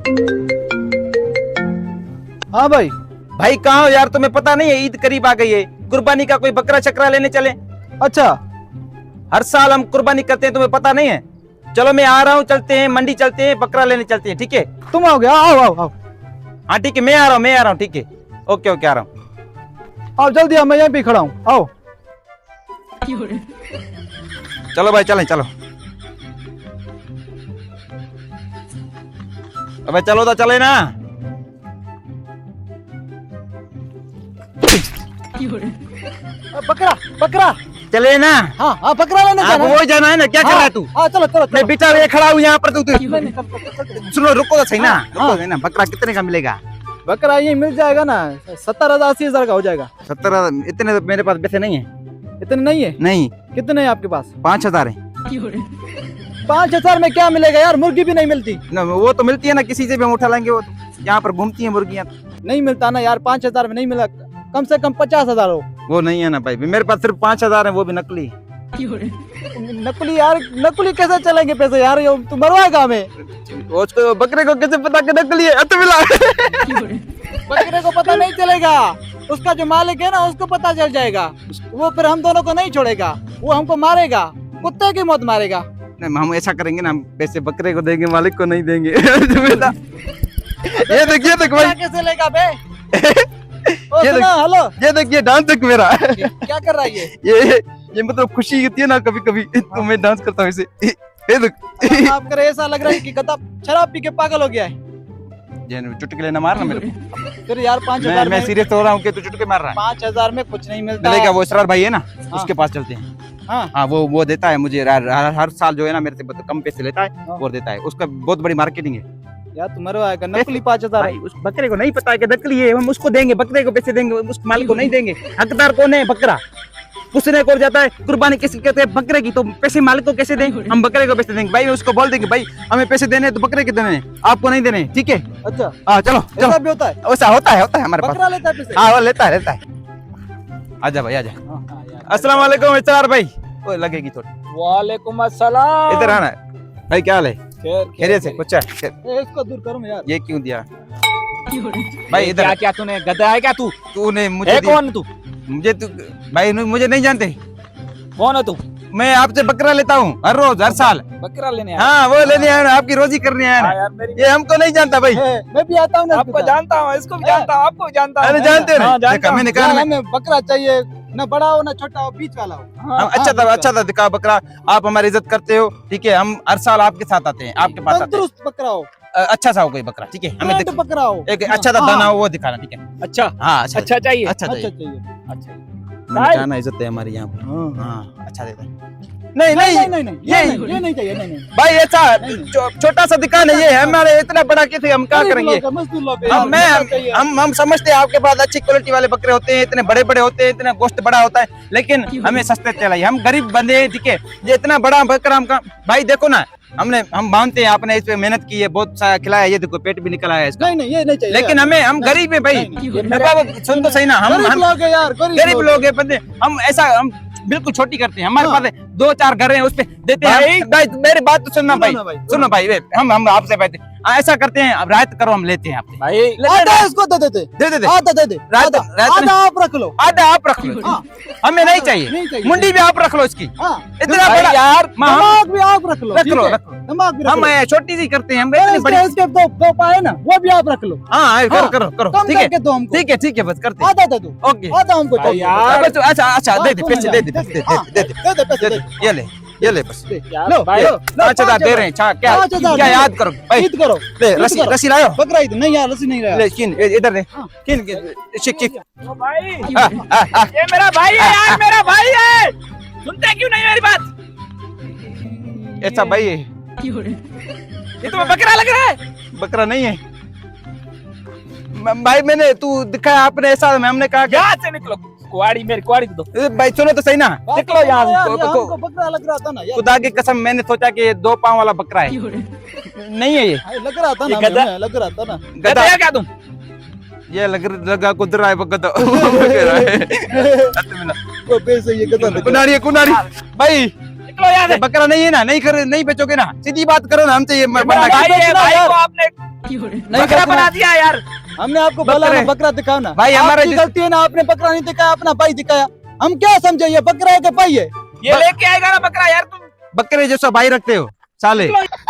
हाँ भाई। भाई कहाँ हो यार, तुम्हें पता नहीं है ईद करीब आ गई है, कुर्बानी का कोई बकरा चकरा लेने चले। अच्छा। हर साल हम कुर्बानी करते हैं, तुम्हें पता नहीं है। चलो मैं आ रहा हूँ, चलते हैं मंडी, चलते हैं बकरा लेने चलते हैं, ठीक है। तुम आओगे? आओ आओ आओ हाँ ठीक है, मैं आ रहा हूँ, ठीक है। ओके ओके, आ रहा हूँ। आओ जल्दी आओ, मैं यहीं पे खड़ा हूँ, आओ। चलो भाई चलें, चलो। अबे चलो तो चले ना। बकरा बकरा। चले ना। हाँ हाँ, बकरा लेने आप जाना है। वो जाना है ना, क्या कर रहा है तू? हाँ चलो चलो मैं चलो। बेचारा ये खड़ा हूँ यहाँ पर, तू नहीं, सुनो, रुको तो सही ना, रुको हाँ। तो सही ना। बकरा कितने का मिलेगा? बकरा ये मिल जाएगा ना, 70,000 80,000 का हो जाएगा। 70? इतने तो मेरे पास पैसे नहीं है। इतने नहीं है? नहीं, कितने हैं आपके पास? 5,000 है। 5,000 में क्या मिलेगा यार, मुर्गी भी नहीं मिलती। ना वो तो मिलती है ना, किसी से भी हम उठा लेंगे, वो यहाँ पर घूमती है मुर्गियाँ। नहीं मिलता ना यार, 5,000 में नहीं मिला, कम से कम 50,000 हो। वो नहीं है ना भाई, मेरे पास सिर्फ 5,000 है, वो भी नकली। नकली यार, नकली कैसे चलेंगे पैसे यार, ये तू मरवाएगा हमें। उसको बकरे को कैसे पता कि नकली है? तो मिला। बकरे को पता नहीं चलेगा, उसका जो मालिक है ना उसको पता चल जाएगा, वो फिर हम दोनों को नहीं छोड़ेगा, वो हमको मारेगा, कुत्ते की मौत मारेगा। नहीं, हम ऐसा करेंगे ना, हम पैसे बकरे को देंगे, मालिक को नहीं देंगे। ये देखिए, देख भाई, कैसे लेगा बे? ओ ये सुनो, हेलो, ये देखिए डांस देख मेरा। क्या कर रहा है ये? ये मतलब खुशी होती है ना कभी कभी, तो मैं डांस करता हूँ ऐसे। ये देख। आप करे, ऐसा लग रहा है कि गधा शराब पी के पागल हो गया है। ये चुटकुले ना मारना मेरे को। फिर यार 5,000 मैं में, सीरियस हो रहा हूँ कि तू चुटकुले मार रहा है। 5,000 में कुछ नहीं मिलता। मिलेगा, वो इसरार भाई है ना, उसके पास चलते हैं। हाँ हाँ, वो देता है मुझे, हर साल जो है ना मेरे से कम पैसे लेता है और देता है, उसका बहुत बड़ी मार्केटिंग है। यार तुम मरवाएगा, नकली 5,000। भाई उस बकरे को नहीं पता है कि नकली है, हम उसको देंगे, बकरे को पैसे देंगे, उस मालिक को नहीं देंगे। हकदार कौन है? बकरा। पूछने को जाता है कुर्बानी किसी कहते हैं बकरे की, तो पैसे मालिक को कैसे दें? हम बकरे को पैसे देंगे भाई, उसको बोल देंगे भाई हमें पैसे देने हैं तो बकरे के देने हैं, आपको नहीं देने, ठीक है? अच्छा, हाँ चलो ऐसा चलो। भी होता है? ऐसा होता है हमारे पास। बकरा लेता है पैसे? हाँ वो लेता है। आजा भाई आजा। अस्सलाम वालेकुम इस्तार भाई। ओ लगेगी थोड़ी। वालेकुम अस्सलाम। इधर आना भाई, क्या हाल है? खैरियत से? कुछ है? इसको दूर करो यार। ये क्यों दिया भाई? इधर क्या क्या तूने, गधा है क्या तू? तूने मुझे है कौन तू? मुझे तू भाई मुझे नहीं जानते। कौन है तू? मैं आपसे बकरा लेता हूँ हर रोज, हर साल। बकरा लेने आया? हाँ वो लेने आया, आपकी रोजी करने आया ना। ये हमको नहीं जानता भाई। मैं भी आता हूँ ना, आपको जानता हूँ, इसको भी जानता हूँ, आपको भी जानता हूँ। अरे जानते हो हाँ, ना? जानता मैंने यार, कहा हमें बकरा चाहिए, ना बड़ा हो ना छोटा हो, बीच वाला हो। अच्छा था दिखा बकरा। आप हमारी इज्जत करते हो, ठीक है? हम हर साल आपके साथ आते हैं, आपके पास आते हैं। तंदुरुस्त बकरा हो, अच्छा सा हो कोई बकरा, ठीक है? हमें ब्रांड बकरा हो, एक अच्छा सा दाना हो वो दिखाना, ठीक है? अच्छा हाँ अच्छा चाहिए। अच्छा अच्छा चाहिए। चाहिए। अच्छा मैंने कहा ना, इज्जत है हमारी यहाँ पर। हाँ। हाँ अच्छा देता है। नहीं नहीं नहीं नहीं नहीं, ये ये नहीं चाहिए, नहीं नहीं। भाई, ऐसा छोटा सा दुकान है ये, हमारे इतना बड़ा कैसे हम क्या करेंगे? मजदूर लोग हैं यार, हम मैं बकरा चाहिए। हम समझते हैं आपके पास अच्छी क्वालिटी वाले बकरे होते हैं, इतने बड़े बड़े होते हैं, इतना गोश्त बड़ा होता है, लेकिन हमें सस्ते चाहिए। हम गरीब बंदे हैं, ठीक है? ये इतना बड़ा बकरा हमका भाई देखो ना, हम मानते हैं आपने इस पे मेहनत की है, बहुत सारा खिलाया, ये देखो पेट भी निकल आया है इसका। नहीं नहीं, ये नहीं चाहिए। लेकिन हम गरीब है भाई। बाबा सुन तो सही ना, गरीब लोग हैं यार, गरीब लोग है बंदे, हम ऐसा हम बिल्कुल छोटी करते हैं। हमारे पास 2-4 घर हैं, उस पे देते हैं। भाई मेरी बात तो सुनना भाई, सुनो भाई, हम आपसे बात ऐसा करते हैं, अब रायत करो, हम लेते हैं आपसे भाई। आधा इसको दे देते, दे आधा दे दे, रायत आधा आप रख लो। आधा आप रख लो, हाँ। हमें नहीं चाहिए। नहीं चाहिए। मुंडी भी आप रख लो इसकी, हाँ, इतना भाई बड़ा यार, दिमाग भी आप रख लो, रख ठीक लो, है? रख लो। दिमाग भी रख हम लो। छोटी सी करते हैं, हम इतनी बड़ी। इसके दो पाए ना, वो भी आप रख लो। हाँ करो करो करो, कम ठीक है करके दो हमको, ठीक है बस करते हैं। आधा दे दो, ओके आधा हमको चाहिए। यार, अच्छा दे दे हाँ, पैसे, हाँ, दे दे हाँ, दे दे दे पैसे, दे दे। ये ले बस। लो भाई, लो, 5,000 दे रहे हैं। क्या 5,000 क्या याद करो भाई? ईद करो, ले ईद रसी करो। रसी लायो। बकरा ईद नहीं यार, रसी नहीं रहा। ले किन इधर दे, हाँ। किन शिक शिक। ओ भाई, आ, ये मेरा भाई है यार, मेरा भाई है। सुनते क्यों नहीं मेरी बात? ऐसा भाई है, ये तुम्हें बकरा लग रहा है? बकरा नहीं है भाई। मैंने तू दिखाया आपने ऐसा, हमने कहा कि यहाँ से निकलो, कुआड़ी मेरी कुआड़ी दो। भाई सुनो तो सही ना, निकलो यहाँ से। यार, हमको बकरा लग रहा था ना यार, खुदा की कसम, मैंने सोचा कि 2 पांव वाला बकरा है, नहीं है ये। लग रहा था ये ना, गधा- हमें लग रहा था ना। गधा गधा क्या तुम? ये लगा कुदर रहा है गधा। वो पैसे ये गधा लग रहा कुनारी भाई, निकलो यहाँ से। बकरा नहीं है ना, नहीं बेचोगे ना, सीधी बात करो ना हमसे। ये मेरा बंदा भाई है, भाई को आपने नहीं बकरा बेचना। बना दिया यार। हमने आपको बोला ना बकरे। बकरा दिखाओ ना। भाई, हमारा आपकी जिस- गलती है ना, आपने बकरा नहीं दिखाया, अपना भाई दिखाया। हम क्या समझे ये बकरा है कि भाई है? ये लेके आएगा ना बकरा यार तुम। बकरे जैसा भाई रखते हो साले। निकलो।